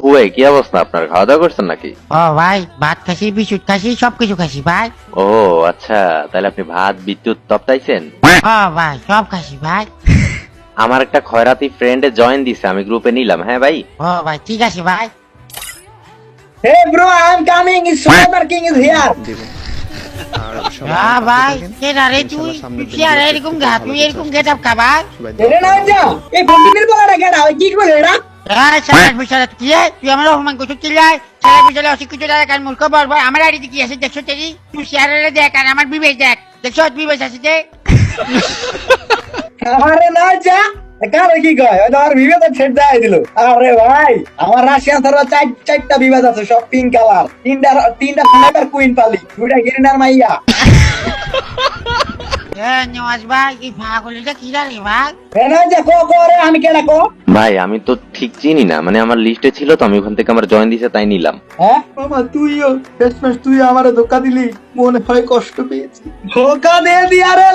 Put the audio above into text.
হুয়ে কি অবস্থা আপনার? খাওয়া দাওয়া করছেন নাকি? ও ভাই, ভাত খাসি, বিস্কুট খাসি, সবকিছু খাসি ভাই। ও আচ্ছা, তাহলে আপনি ভাত বিদ্যুৎ তপ্তাইছেন? ও ভাই, সব খাসি ভাই। আমার একটা খয়রাতি ফ্রেন্ডে জয়েন দিছে, আমি গ্রুপে নিলাম। হ্যাঁ ভাই। ও ভাই, ঠিক আছে ভাই। Hey bro, I'm coming. Cyber King is here. ভাই, কে রে তুই? তুই আর এরকম গা, তুই এরকম গেট আপ খাবার? এরে না যা। এই ফোনের বলাটা কেডা? ওই কি করে এরা? সারা বিশাল কি রে? তুই আমার অপমান করছিস কি লাই? সারা বিশাল অশিক্ষিত টাকা কার মূর্খ বলবো। আমার আইডি কি আছে দেখছো তেরি? তুই শেয়ারে দেখ আর আমার বিবেক দেখ। দেখছো বিবেক আছে যে? আরে না যা। কারে কি কয়? ওই তো আর বিবাদ ছেড়ে দেয় দিল। আরে ভাই, আমার রাশিয়ান সার্ভার চারটা বিবাদ আছে, সব পিঙ্ক কালার। তিনটা স্নাইপার কুইন পালি, দুইটা গেরিনার মাইয়া। নওয়াজ ভাই, এই পাগলটা কি রে ভাই? এ না যা করে আমি কেডা কো? ভাই আমি তো ঠিক চিনি না, মানে আমার লিস্টে ছিল তো, আমি ওখান থেকে আমার জয়েন দিছে তাই নিলাম। হ্যাঁ মামা, তুইও শেষমেশ তুই আমারে ধোকা দিলি, মনে হয় কষ্ট পেয়েছি। ধোকা দিয়ে দিয়া রে।